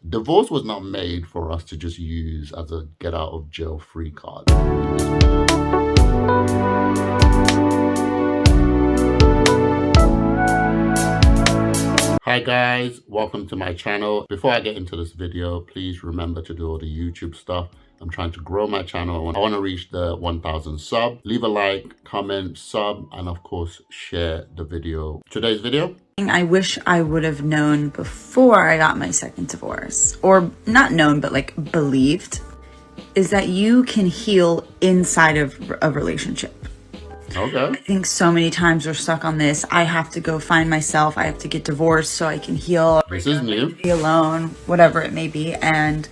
Divorce was not made for us to just use as a get out of jail free card. Hi guys, welcome to my channel. Before I get into this video, please remember to do all the YouTube stuff. I'm trying to grow my channel. I want to reach the 1,000 sub. Leave a like, comment, sub, and of course, share the video. Today's video. I wish I would have known before I got my second divorce, or not known, but like believed, is that you can heal inside of a relationship. Okay. I think so many times we're stuck on this. I have to go find myself. I have to get divorced so I can heal. This is new. Be alone, whatever it may be. And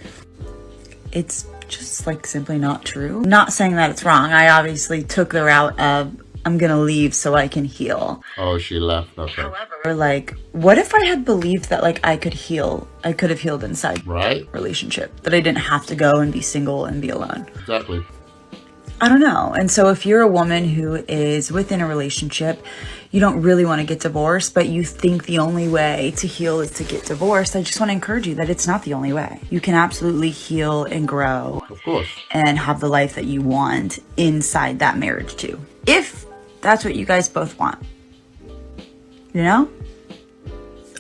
it's just like simply not true. Not saying that it's wrong. I obviously took the route of I'm gonna leave so I can heal. Oh, she left. Okay. However, like, what if I had believed that like I could heal? I could have healed inside Right. relationship. That I didn't have to go and be single and be alone. Exactly. I don't know. And so if you're a woman who is within a relationship, you don't really want to get divorced, but you think the only way to heal is to get divorced, I just want to encourage you that it's not the only way. You can absolutely heal and grow. Of course. And have the life that you want inside that marriage too. If that's what you guys both want. You know?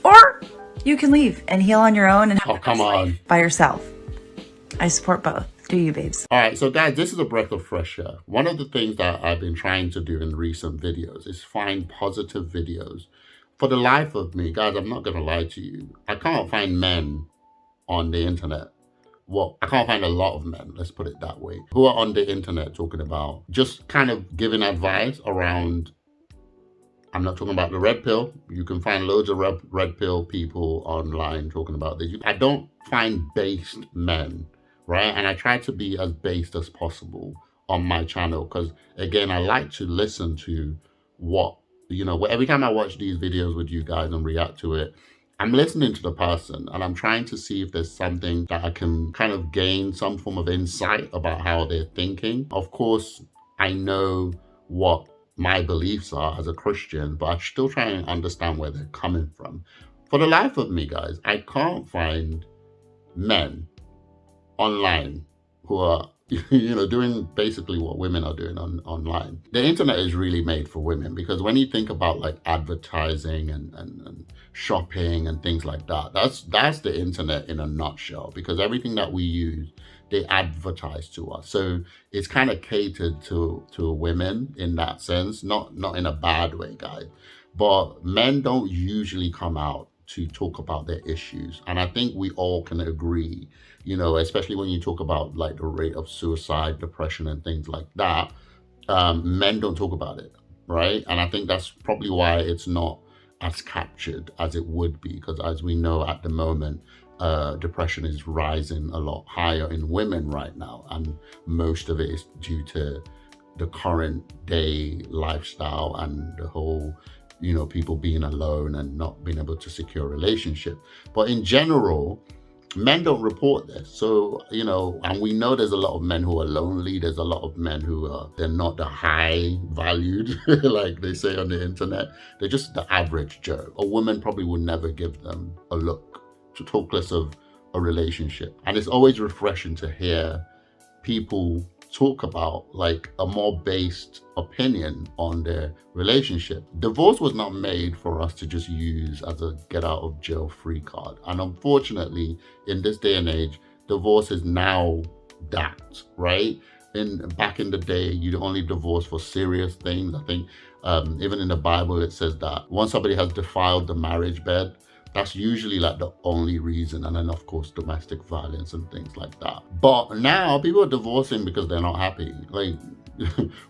Or you can leave and heal on your own and have come on. by yourself. I support both. Do you, babes? All right, so guys, this is a breath of fresh air. One of the things that I've been trying to do in recent videos is find positive videos. For the life of me, guys, I'm not going to lie to you. I can't find men on the internet. Well, I can't find a lot of men, let's put it that way, who are on the internet talking about just kind of giving advice around. I'm not talking about the red pill. You can find loads of red pill people online talking about this. I don't find based men. Right? And I try to be as based as possible on my channel because, again, I like to listen to what, every time I watch these videos with you guys and react to it, I'm listening to the person and I'm trying to see if there's something that I can kind of gain some form of insight about how they're thinking. Of course, I know what my beliefs are as a Christian, but I'm still trying to understand where they're coming from. For the life of me, guys, I can't find men online who are doing basically what women are doing online. The internet is really made for women because when you think about like advertising and shopping and things like that, that's the internet in a nutshell, because everything that we use, they advertise to us. So it's kind of catered to women in that sense, not in a bad way, guys. But men don't usually come out to talk about their issues. And I think we all can agree, especially when you talk about like the rate of suicide, depression, and things like that, men don't talk about it, right? And I think that's probably why it's not as captured as it would be, because as we know at the moment, depression is rising a lot higher in women right now. And most of it is due to the current day lifestyle and the whole people being alone and not being able to secure a relationship. But in general, men don't report this. So, and we know there's a lot of men who are lonely. There's a lot of men who they're not the high valued, like they say on the internet. They're just the average Joe. A woman probably would never give them a look, to talk less of a relationship. And it's always refreshing to hear people talk about like a more based opinion on their relationship. Divorce was not made for us to just use as a get out of jail free card. And unfortunately, in this day and age, divorce is now that, right? Back in the day, you'd only divorce for serious things. I think even in the Bible, it says that once somebody has defiled the marriage bed, that's usually like the only reason. And then of course, domestic violence and things like that. But now people are divorcing because they're not happy. Like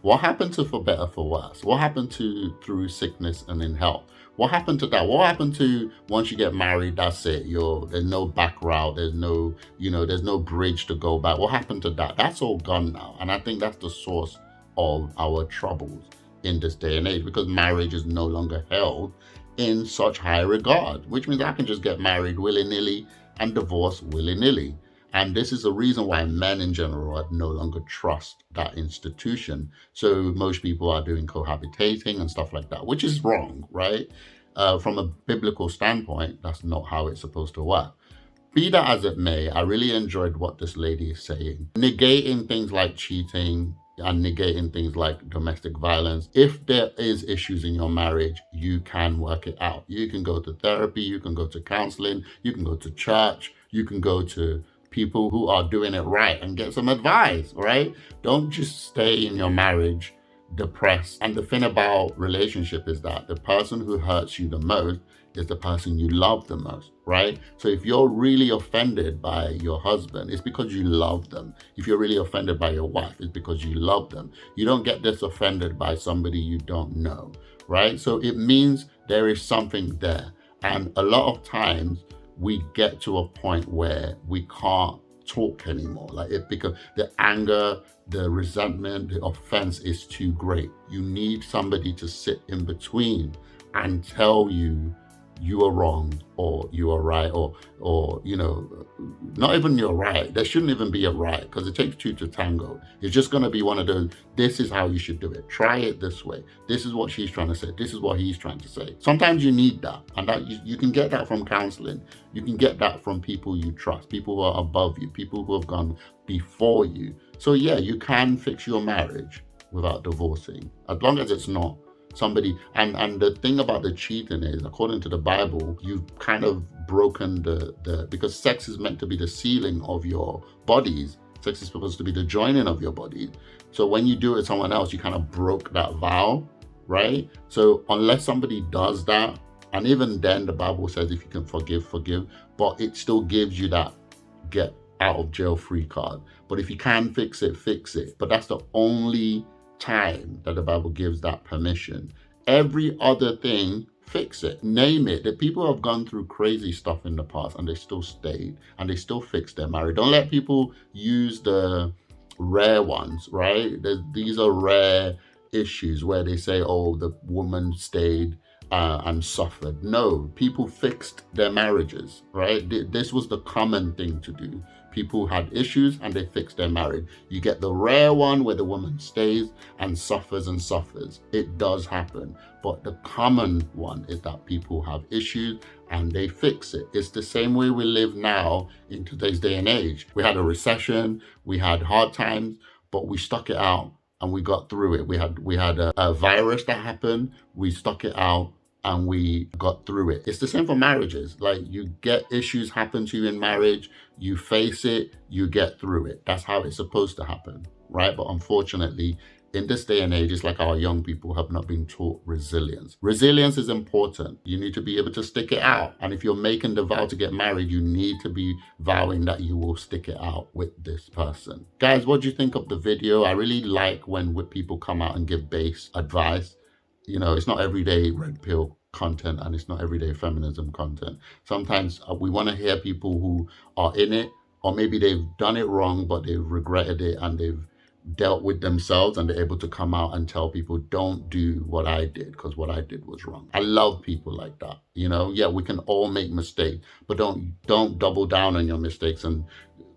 what happened to for better, for worse? What happened to through sickness and in health? What happened to that? What happened to once you get married, that's it. There's no back route. There's no, there's no bridge to go back. What happened to that? That's all gone now. And I think that's the source of our troubles in this day and age, because marriage is no longer held in such high regard, which means I can just get married willy-nilly and divorce willy-nilly. And this is the reason why men in general no longer trust that institution. So most people are doing cohabitating and stuff like that, which is wrong, right? From a biblical standpoint, that's not how it's supposed to work. be that as it may, I really enjoyed what this lady is saying. Negating things like cheating and negating things like domestic violence. If there is issues in your marriage, you can work it out. You can go to therapy, you can go to counseling, you can go to church, you can go to people who are doing it right and get some advice, right? Don't just stay in your marriage depressed. And the thing about relationship is that the person who hurts you the most is the person you love the most, right? So if you're really offended by your husband, it's because you love them. If you're really offended by your wife, it's because you love them. You don't get this offended by somebody you don't know, right? So it means there is something there. And a lot of times we get to a point where we can't talk anymore, like it, because the anger, the resentment, the offense is too great. You need somebody to sit in between and tell you you are wrong or you are right, or you know, not even you're right. There shouldn't even be a right, because it takes two to tango. It's just going to be one of those, this is how you should do it, try it this way, this is what she's trying to say, this is what he's trying to say. Sometimes you need that, and that you can get that from counseling. You can get that from people you trust, people who are above you, people who have gone before you. So yeah, you can fix your marriage without divorcing, as long as it's not somebody. And the thing about the cheating is, according to the Bible, you've kind of broken the because sex is meant to be the sealing of your bodies. Sex is supposed to be the joining of your bodies. So when you do it with someone else, you kind of broke that vow, right? So unless somebody does that, and even then the Bible says if you can forgive, forgive, but it still gives you that get out of jail free card. But if you can fix it, fix it. But that's the only time that the Bible gives that permission. Every other thing, fix it, name it. The people have gone through crazy stuff in the past and they still stayed and they still fixed their marriage. Don't let people use the rare ones, right? These are rare issues where they say, oh, the woman stayed and suffered. No, people fixed their marriages, right? This was the common thing to do. People had issues and they fixed their marriage. You get the rare one where the woman stays and suffers and suffers. It does happen. But the common one is that people have issues and they fix it. It's the same way we live now in today's day and age. We had a recession, we had hard times, but we stuck it out and we got through it. We had a virus that happened, we stuck it out and we got through it. It's the same for marriages. Like, you get issues happen to you in marriage, you face it, you get through it. That's how it's supposed to happen, right? But unfortunately, in this day and age, it's like our young people have not been taught resilience. Resilience is important. You need to be able to stick it out. And if you're making the vow to get married, you need to be vowing that you will stick it out with this person. Guys, what do you think of the video? I really like when people come out and give base advice. You know, it's not everyday red pill content and it's not everyday feminism content. Sometimes we want to hear people who are in it, or maybe they've done it wrong, but they've regretted it and they've dealt with themselves and they're able to come out and tell people, don't do what I did because what I did was wrong. I love people like that. You know, yeah, we can all make mistakes, but don't double down on your mistakes and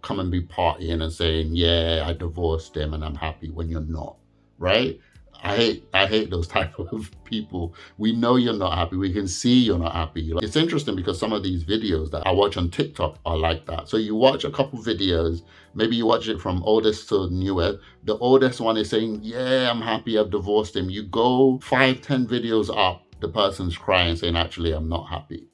come and be partying and saying, yeah, I divorced him and I'm happy, when you're not, right? I hate those type of people. We know you're not happy. We can see you're not happy. It's interesting because some of these videos that I watch on TikTok are like that. So you watch a couple videos, maybe you watch it from oldest to newest. The oldest one is saying, yeah, I'm happy, I've divorced him. You go 5-10 videos up, the person's crying saying, actually, I'm not happy.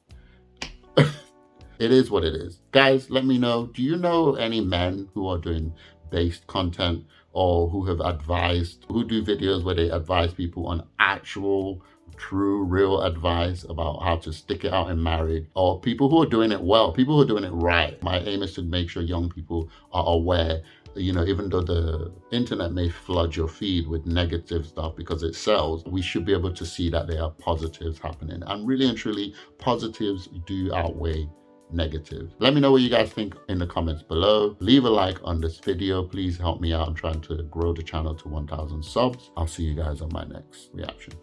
It is what it is. Guys, let me know, do you know any men who are doing based content, or who have advised, who do videos where they advise people on actual, true, real advice about how to stick it out in marriage, or people who are doing it well, people who are doing it right? My aim is to make sure young people are aware, you know, even though the internet may flood your feed with negative stuff because it sells, we should be able to see that there are positives happening. And really and truly, positives do outweigh negative. Let me know what you guys think in the comments below. Leave a like on this video. Please help me out. I'm trying to grow the channel to 1,000 subs. I'll see you guys on my next reaction.